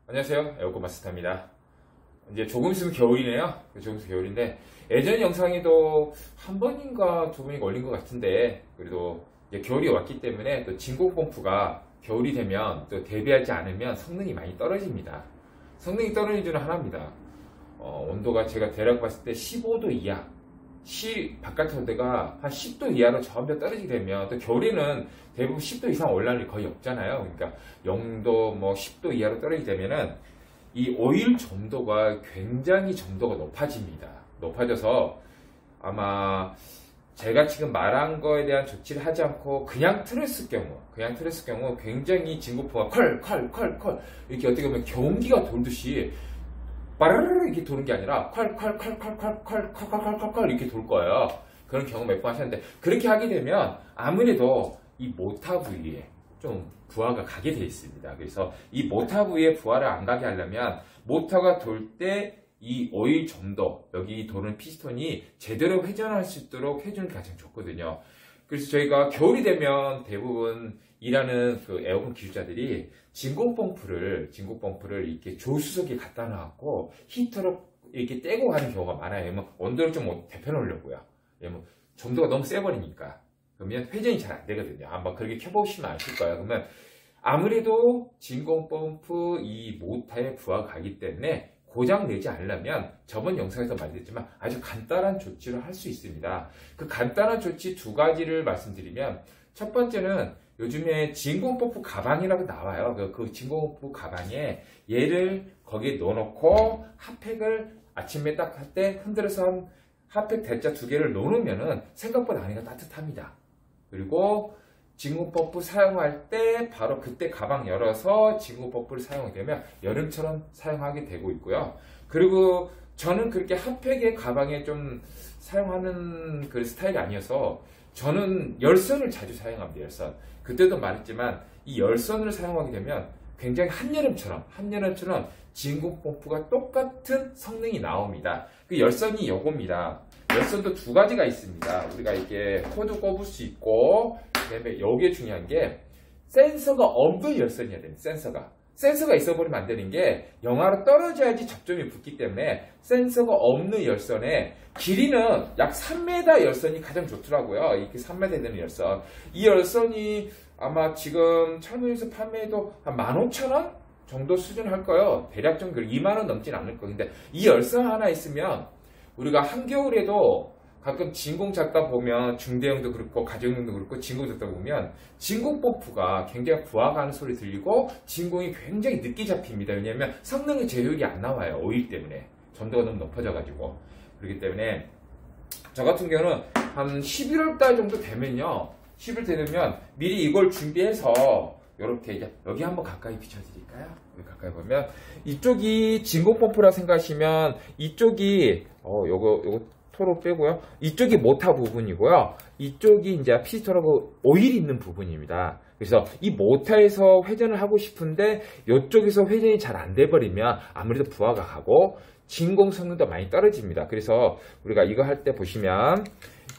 안녕하세요, 에어컨 마스터입니다. 이제 조금 있으면 겨울이네요. 조금 있으면 겨울인데 예전 영상에도 한 번인가 두 번인가 올린 것 같은데, 그래도 이제 겨울이 왔기 때문에 또 진공 펌프가 겨울이 되면 또 대비하지 않으면 성능이 많이 떨어집니다. 성능이 떨어지는 줄은 하나입니다. 온도가 제가 대략 봤을 때 15도 이하, 바깥 온도가 한 10도 이하로 점점 떨어지게 되면, 또 겨울에는 대부분 10도 이상 올라올 일이 거의 없잖아요. 그러니까 0도, 10도 이하로 떨어지게 되면은 이 오일 점도가 굉장히 점도가 높아집니다. 높아져서 아마 제가 지금 말한 거에 대한 조치를 하지 않고 그냥 틀었을 경우 굉장히 진공포가 컬 이렇게 어떻게 보면 경기가 돌듯이 빠르르 이렇게 도는 게 아니라 컬 이렇게 돌 거예요. 그런 경우 몇 번 하셨는데, 그렇게 하게 되면 아무래도 이 모터 부위에 좀 부하가 가게 되어 있습니다. 그래서 이 모터 부위에 부하를 안 가게 하려면 모터가 돌 때 이 오일 점도, 여기 도는 피스톤이 제대로 회전할 수 있도록 해주는 게 가장 좋거든요. 그래서 저희가 겨울이 되면 대부분 일하는 그 에어컨 기술자들이 진공 펌프를 이렇게 조수석에 갖다 놔갖고 히터로 이렇게 떼고 가는 경우가 많아요. 온도를 좀 데펴 놓으려고요. 점도가 너무 세버리니까. 그러면 회전이 잘 안 되거든요. 한번 그렇게 켜보시면 아실 거예요. 그러면 아무래도 진공 펌프 이 모터에 부하가 가기 때문에 고장 내지 않으려면 저번 영상에서 말했지만 아주 간단한 조치를 할 수 있습니다. 그 간단한 조치 두 가지를 말씀드리면, 첫 번째는 요즘에 진공 펌프 가방이라고 나와요. 그 진공 펌프 가방에 얘를 거기에 넣어놓고 핫팩을 아침에 딱 할 때 흔들어서 한 핫팩 대자 두 개를 넣으면은 생각보다 안에가 따뜻합니다. 그리고 진공 펌프 사용할 때 바로 그때 가방 열어서 진공 펌프를 사용하게 되면 여름처럼 사용하게 되고 있고요. 그리고 저는 그렇게 핫팩에 가방에 좀 사용하는 그 스타일이 아니어서 저는 열선을 자주 사용합니다. 열선. 그때도 말했지만 이 열선을 사용하게 되면 굉장히 한여름처럼 진공 펌프가 똑같은 성능이 나옵니다. 그 열선이 요겁니다. 열선도 두 가지가 있습니다. 우리가 이렇게 코드 꼽을 수 있고, 그다음에 여기에 중요한 게 센서가 없는 열선이어야 됩니다. 센서가 있어버리면 안 되는 게, 영하로 떨어져야지 접점이 붙기 때문에 센서가 없는 열선에 길이는 약 3m 열선이 가장 좋더라고요. 이렇게 3m 되는 열선. 이 열선이 아마 지금 철문에서 판매해도 한 15,000원 정도 수준 할 거예요. 대략 20,000원 넘진 않을 거예요. 근데 이 열선 하나 있으면 우리가 한겨울에도 가끔 진공 잡다 보면, 중대형도 그렇고 가정용도 그렇고 진공 잡다 보면 진공 펌프가 굉장히 부하가 하는 소리 들리고 진공이 굉장히 늦게 잡힙니다. 왜냐하면 성능의 제효율이 안 나와요. 오일 때문에 점도가 너무 높아져 가지고. 그렇기 때문에 저 같은 경우는 한 11월 달 정도 되면요, 11월 되면 미리 이걸 준비해서 이렇게 이제 여기 한번 가까이 비춰드릴까요? 여기 가까이 보면 이쪽이 진공 펌프라 생각하시면 이쪽이 요거 토로 빼고요. 이쪽이 모터 부분이고요. 이쪽이 이제 피스톤하고 오일 있는 부분입니다. 그래서 이 모터에서 회전을 하고 싶은데 이쪽에서 회전이 잘 안 돼버리면 아무래도 부하가 가고 진공 성능도 많이 떨어집니다. 그래서 우리가 이거 할 때 보시면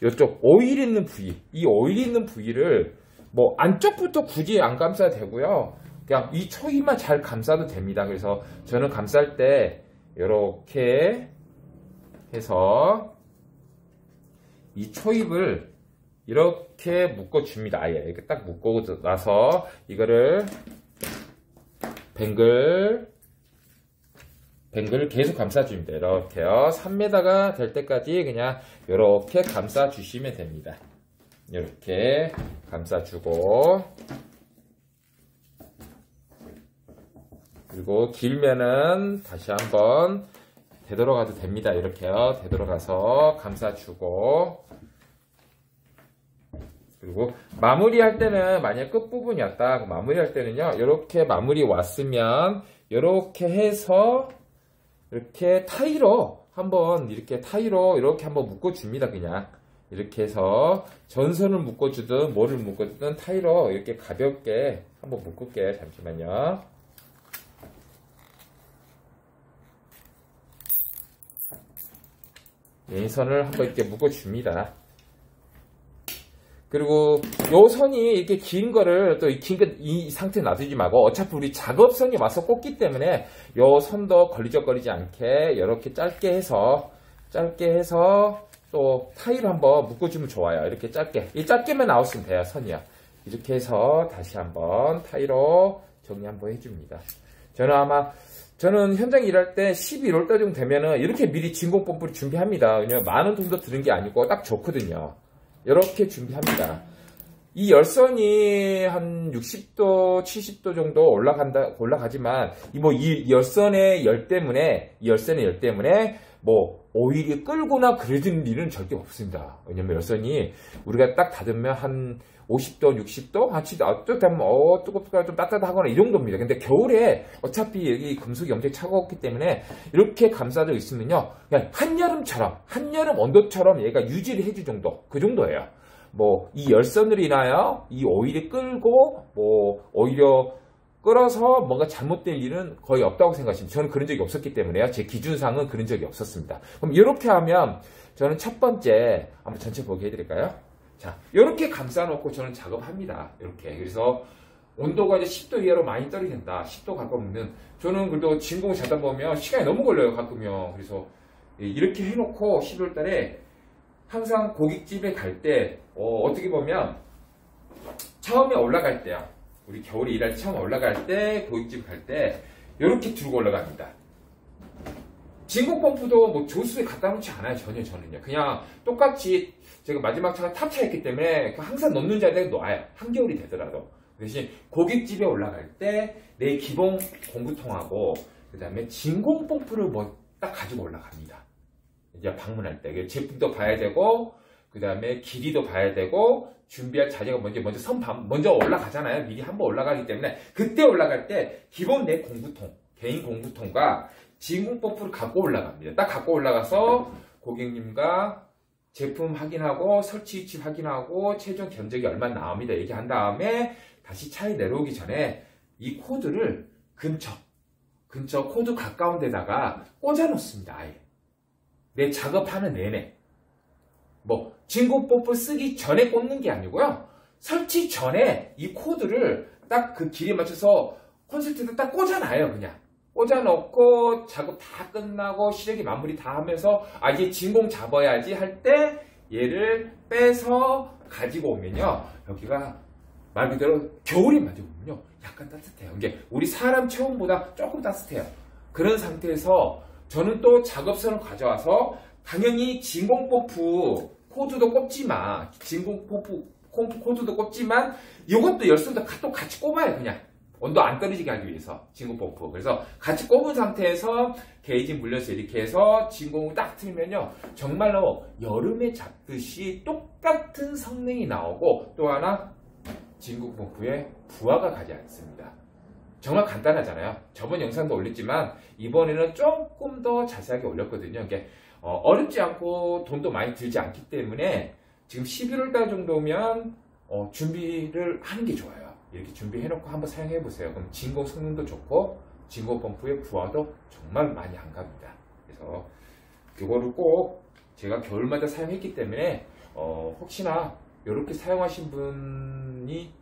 이쪽 오일 있는 부위, 이 오일 있는 부위를 안쪽부터 굳이 안 감싸도 되고요. 그냥 이 초입만 잘 감싸도 됩니다. 그래서 저는 감쌀 때 이렇게 해서 이 초입을 이렇게 묶어줍니다. 아예 이렇게 딱 묶고 나서 이거를 뱅글 계속 감싸줍니다. 이렇게요. 3m가 될 때까지 그냥 이렇게 감싸주시면 됩니다. 이렇게 감싸주고, 그리고 길면은 다시 한번 되돌아가도 됩니다. 이렇게요. 되돌아가서 감싸주고, 그리고 마무리할 때는, 만약 끝부분이었다 마무리할 때는요, 이렇게 마무리 왔으면 이렇게 해서 이렇게 타이로 한번 이렇게 한번 묶어줍니다. 그냥 이렇게 해서 전선을 묶어주든 뭐를 묶어주든 타이로 이렇게 가볍게 한번 묶을게요. 잠시만요. 이 선을 한번 이렇게 묶어줍니다. 그리고 요 선이 이렇게 긴 거를 또 이 상태에 놔두지 말고 어차피 우리 작업선이 와서 꽂기 때문에 요 선도 걸리적거리지 않게 이렇게 짧게 해서 또 타이로 한번 묶어주면 좋아요. 이렇게 짧게. 이 짧게만 나왔으면 돼요. 선이요. 이렇게 해서 다시 한번 타이로 정리 한번 해줍니다. 저는 현장 일할 때 11월 달 정도 되면은 이렇게 미리 진공 펌프를 준비합니다. 왜냐면 많은 돈도 드는 게 아니고 딱 좋거든요. 이렇게 준비합니다. 이 열선이 한 60도, 70도 정도 올라가지만, 이 열선의 열 때문에, 오일이 끌거나 그러는 일은 절대 없습니다. 왜냐면 열선이 우리가 딱 닫으면 한 50도, 60도, 또 되면, 뜨겁거나 좀 따뜻하거나 이 정도입니다. 근데 겨울에 어차피 여기 금속이 엄청 차가웠기 때문에 이렇게 감싸져 있으면요. 그냥 한여름 온도처럼 얘가 유지를 해줄 정도. 그 정도예요. 이 열선으로 인하여 이 오일이 끌고, 오히려 끌어서 뭔가 잘못될 일은 거의 없다고 생각하시면 저는 그런 적이 없었기 때문에요. 제 기준상은 그런 적이 없었습니다. 그럼 이렇게 하면 저는 첫 번째, 한번 전체 보게 해드릴까요? 자, 이렇게 감싸놓고 저는 작업합니다. 이렇게. 그래서 온도가 이제 10도 이하로 많이 떨어진다. 10도 가까우면 저는 그래도 진공을 자다 보면 시간이 너무 걸려요. 가끔요. 그래서 이렇게 해놓고 12월 달에 항상 고깃집에 갈 때, 어떻게 보면 처음에 올라갈 때요. 우리 겨울에 일할 때 처음 올라갈 때, 고깃집 갈 때, 이렇게 들고 올라갑니다. 진공 펌프도 조수에 갖다 놓지 않아요. 저는요. 그냥 똑같이 제가 마지막 차가 탑차였기 때문에 항상 넣는 자리에 놓아요. 한겨울이 되더라도. 대신 고깃집에 올라갈 때 내 기본 공구통하고 그 다음에 진공 펌프를 딱 가지고 올라갑니다. 이제 방문할 때 제품도 봐야 되고 그 다음에 길이도 봐야 되고 준비할 자재가 먼저 올라가잖아요. 미리 한번 올라가기 때문에 그때 올라갈 때 기본 내 공구통, 개인 공구통과 진공 펌프를 갖고 올라갑니다. 딱 갖고 올라가서 고객님과 제품 확인하고 설치 위치 확인하고 최종 견적이 얼마 나옵니다. 얘기한 다음에 다시 차에 내려오기 전에 이 코드를 근처 코드 가까운 데다가 꽂아 놓습니다. 아예. 내 작업하는 내내. 진공 펌프 쓰기 전에 꽂는 게 아니고요. 설치 전에 이 코드를 딱 그 길이에 맞춰서 콘센트에다 딱 꽂아놔요. 그냥. 꽂아놓고 작업 다 끝나고 시력이 마무리 다 하면서 이제 진공 잡아야지 할 때 얘를 빼서 가지고 오면요. 여기가 말 그대로 겨울에 만져보면요. 약간 따뜻해요. 이게 우리 사람 체온보다 조금 따뜻해요. 그런 상태에서 저는 또 작업선을 가져와서 당연히 진공 펌프 코드도 꼽지만 진공 펌프 코드도 꼽지만 이것도 열선도 또 같이 꼽아요. 그냥 온도 안 떨어지게 하기 위해서 진공 펌프. 그래서 같이 꼽은 상태에서 게이지 물려서 이렇게 해서 진공을 딱 틀면요. 정말로 여름에 잡듯이 똑같은 성능이 나오고 또 하나 진공 펌프에 부하가 가지 않습니다. 정말 간단하잖아요. 저번 영상도 올렸지만 이번에는 조금 더 자세하게 올렸거든요. 이게 어렵지 않고 돈도 많이 들지 않기 때문에 지금 11월 달 정도면 준비를 하는 게 좋아요. 이렇게 준비해놓고 한번 사용해보세요. 그럼 진공 성능도 좋고 진공 펌프의 부하도 정말 많이 안 갑니다. 그래서 이거를 꼭 제가 겨울마다 사용했기 때문에 혹시나 이렇게 사용하신 분이